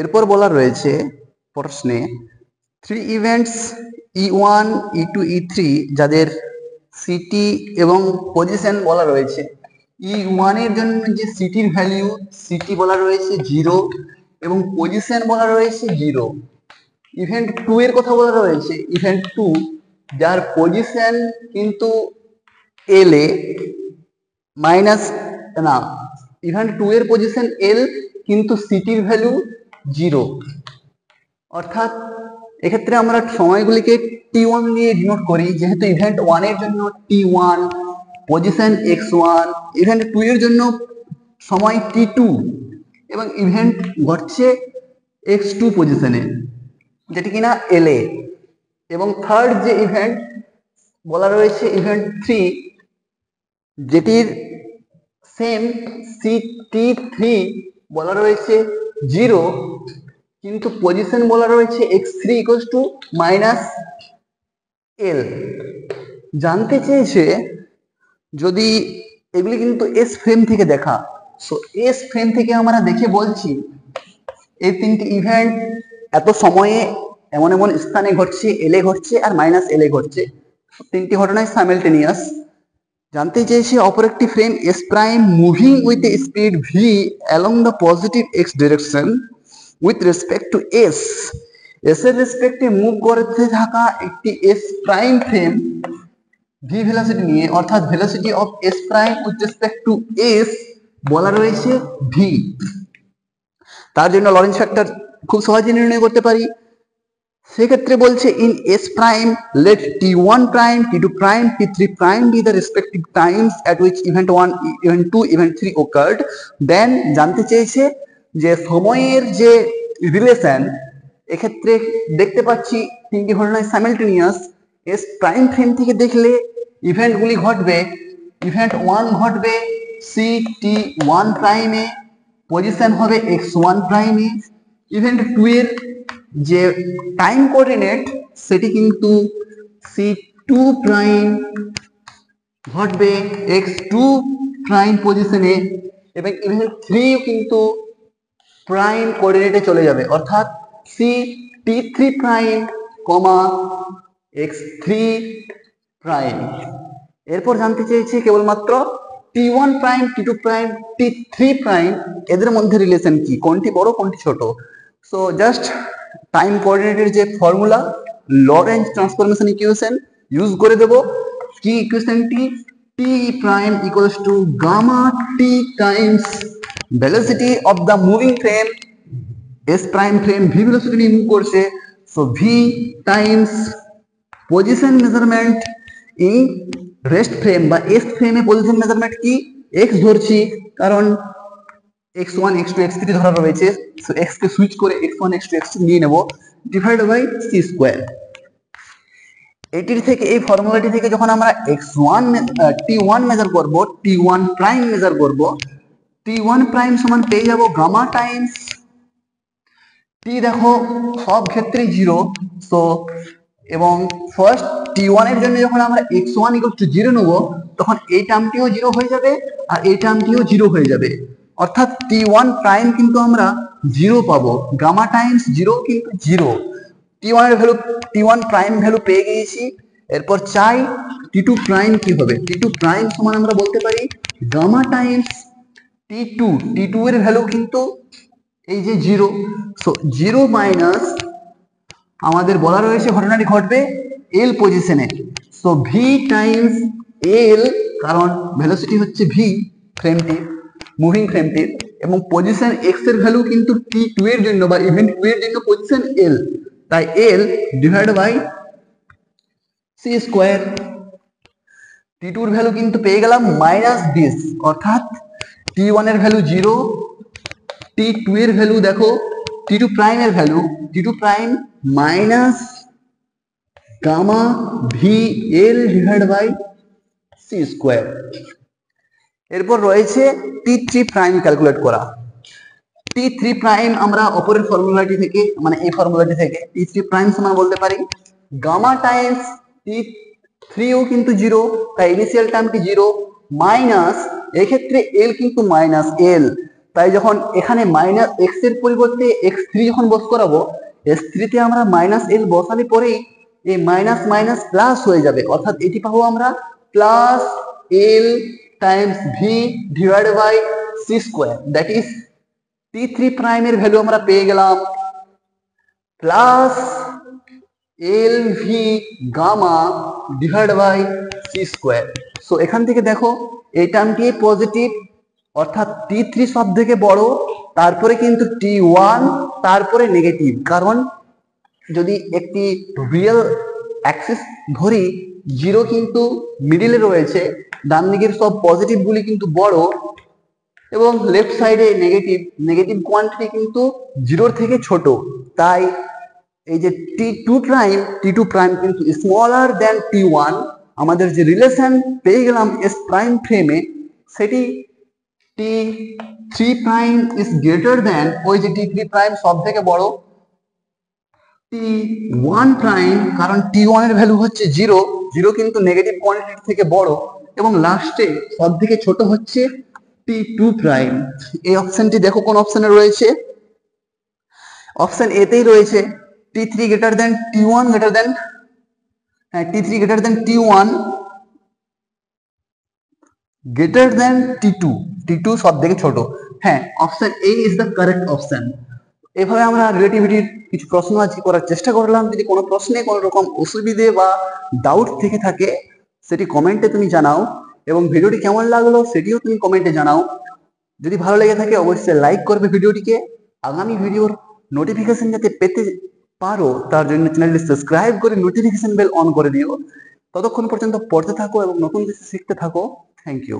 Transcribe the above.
এরপর বলা রয়েছে প্রশ্নে 3 ইভেন্টস E1 E2 E3 যাদের সিটি এবং পজিশন বলা রয়েছে। E1 এর জন্য যে সিটির ভ্যালু সিটি বলা রয়েছে 0 এবং পজিশন বলা রয়েছে 0। ইভেন্ট 2 এর কথা বলা রয়েছে, ইভেন্ট 2 যার পজিশন কিন্তু এল এ মাইনাস না, ইভেন্ট 2 এর পজিশন এল কিন্তু সিটির ভ্যালু 0। অর্থাৎ এক্ষেত্রে আমরা সময়গুলিকে T1 দিয়ে ডিনোট করি, যেহেতু ইভেন্ট 1 এর জন্য T1 পজিশন x1, ইভেন্ট 2 এর জন্য সময় T2 এবং ইভেন্ট ঘটছে x2 পজিশনে, যেটি কিনা LA। এবং থার্ড যে ইভেন্ট বলা রয়েছে ইভেন্ট 3, যেটির সেম CT3 বলা রয়েছে 0 কিন্তু পজিশন বলা রয়েছে x3 -L। জানতে চেয়েছে যদি এগুলি কিন্তু এস ফ্রেম থেকে দেখা, সো এস ফ্রেম থেকে আমরা দেখে বলছি এই তিনটি ইভেন্ট এত সময়ে এমন এমন স্থানে ঘটছে, এলএ ঘটছে আর -LA ঘটছে, তিনটি ঘটনায় সাইমালটেনিয়াস। জানতে চেয়েছে অপর একটি frame S prime moving with a speed V along the positive x direction with respect to S. S এর রেসপেক্টে মুভ করতে থাকা একটি S prime frame V velocity নিয়ে, অর্থাৎ velocity of S prime with respect to S বলা রয়েছে V. তার জন্য লরেন্স ফ্যাক্টর খুব সহজে নির্ণয় করতে পারি। সেক্ষেত্রে বলছে in S prime let T1 prime T2 prime T3 prime be the respective times at which event 1 event 2 event 3 occurred। Then জানতে চেয়েছে যে সময়ের যে রিলেশন, এক্ষেত্রে দেখতে পাচ্ছি তিনটি ঘটনায় সাইমালটেনিয়াস। এস প্রাইম ফ্রেম থেকে দেখলে ইভেন্টগুলি ঘটবে, ইভেন্ট 1 ঘটবে CT1 প্রাইমে, পজিশন হবে x1 প্রাইমে। ইভেন্ট 2 এর যে টাইম কোঅর্ডিনেট সেটি কিন্তু C2 প্রাইম ঘটবে x2 প্রাইম পজিশনে, এবং ইভেন্ট 3 কিন্তু প্রাইম কোঅর্ডিনেটে চলে যাবে, অর্থাৎ CT3 প্রাইম x3 প্রাইম। এরপর জানতে চেয়েছি কেবলমাত্র T1 prime T2 prime T3 prime এদের মধ্যে রিলেশন কি, কোনটি বড় কোনটি ছোট। সো জাস্ট টাইম কোঅর্ডিনেটের যে formula Lorentz transformation equation use করে দেব। কি ইকুয়েশনটি? T prime equals to gamma T times velocity of the moving frame. S prime frame V velocity নিয়ে মুভ করছে, সো ভি টাইমস position measurement in rest frame বা এস ফ্রেমে পজিশন মেজারমেন্ট কি x ধরছি, কারণ x1 x2 x3 ধরা রয়েছে, সো x কে সুইচ করে x1 x2 x3 নিয়ে নেব, ডিভাইড বাই সি স্কয়ার। এটির থেকে এই ফর্মুলাটি থেকে যখন আমরা x1 T1 মেজার করব, T1 প্রাইম মেজার করব, T1 প্রাইম সমান পেয়ে যাব গামা টাইমস T, দেখো সব ক্ষেত্রে 0, সো এবং ফার্স্ট T1 এর জন্য যখন আমরা x1 0 নেব, তখন এই টার্মটিও 0 হয়ে যাবে আর এই টার্মটিও 0 হয়ে যাবে, অর্থাৎ T1 প্রাইম কিন্তু আমরা 0 পাবো, গামা টাইমস 0 কিন্তু 0। T1 এর ভ্যালু, T1 প্রাইম ভ্যালু পেয়ে গিয়েছি। এরপর চাই T2 প্রাইম কি হবে। T2 প্রাইম সমান আমরা বলতে পারি গামা টাইমস T2। T2 এর ভ্যালু কিন্তু এই যে 0, সো 0 মাইনাস আমাদের বলা রয়েছে ঘটনাটি ঘটবে এল পজিশনে, সো ভি টাইমস এল, কারণ ভেলোসিটি হচ্ছে ভি ফ্রেমটির, মুভিং ফ্রেমটির, এবং পজিশন এক্স এর ভ্যালু কিন্তু T2 এর জন্য বা ইভেন্ট 2 এর জন্য পজিশন এল, তাই L divide by C square. T2 এর ভ্যালু কিন্তু পেয়ে গেলাম -20, অর্থাৎ T1 এর ভ্যালু 0, T2 এর ভ্যালু দেখো, T2 প্রাইম এর value, T2 prime minus gamma V L divide by C square. এরপর রয়েছে T3 প্রাইম ক্যালকুলেট করা। T3 প্রাইম আমরা অপরের ফর্মুলাটি থেকে, মানে এই ফর্মুলাটি থেকে T3 প্রাইম সমান বলতে পারি গামা টাইমস T3 ও কিন্তু 0, তাই ইনিশিয়াল টার্মটি 0 মাইনাস, এক্ষেত্রে এল কিন্তু মাইনাস এল, তাই যখন এখানে মাইনাস এক্স এর পরিবর্তে x3 যখন বস করাবো, s3 তে আমরা মাইনাস এল বসালে পরেই এই মাইনাস মাইনাস প্লাস হয়ে যাবে, অর্থাৎ এটি পাবো আমরা plus L times V divided by C square, that is t3 প্রাইমের ভ্যালু আমরা পেয়ে গেলাম plus L V gamma divide by C square. So এখান থেকে দেখো এই টার্মটি পজিটিভ, অর্থাৎ t3 সব থেকে বড়, তারপরে কিন্তু t1, তারপরে নেগেটিভ। কারণ যদি একটি রিয়েল অ্যাক্সিস ধরি, জিরো কিন্তু মিডিলে রয়েছে, ডান দিকের সব পজিটিভ গুলি কিন্তু বড় এবং লেফট সাইডে নেগেটিভ, নেগেটিভ কোয়ান্টিটি কিন্তু জিরোর থেকে ছোট। তাই এই যে টি টু প্রাইম কিন্তু স্মলার দেন টি1, আমাদের যে রিলেশন পেয়ে গেলাম এস প্রাইম ফ্রেমে, সেটি টি3 প্রাইম ইজ গ্রেটার দেন, ওই যে টি3 প্রাইম সব থেকে বড় টি1 প্রাইম, কারণ টি1 এর ভ্যালু হচ্ছে জিরো, জিরো কিন্তু নেগেটিভ কোয়ান্টিটি থেকে বড়, এবং লাস্টে সব থেকে ছোট হচ্ছে টি2 প্রাইম। এই অপশনটি দেখো কোন অপশনে রয়েছে, অপশন এতেই রয়েছে T three greater than T one greater than, T three greater than T one greater than T two, T two সব থেকে ছোট। হ্যাঁ, option A is the correct option. এভাবে আমরা রিলেটিভিটির কিছু প্রশ্ন আজকে করার চেষ্টা করলাম। যদি কোনো প্রশ্নে কোনো রকম অসুবিধে বা ডাউট থেকে থাকে সেটি কমেন্টে তুমি জানাও, এবং ভিডিওটি কেমন লাগলো সেটিও তুমি কমেন্টে জানাও। যদি ভালো লেগে থাকে অবশ্যই লাইক করবে ভিডিওটিকে। আগামী ভিডিওর নোটিফিকেশন যাতে পেতে পারো তার জন্য চ্যানেলটি সাবস্ক্রাইব করে নোটিফিকেশন বেল অন করে দিও। ততক্ষণ পর্যন্ত পড়তে থাকো এবং নতুন কিছু শিখতে থাকো। Thank you.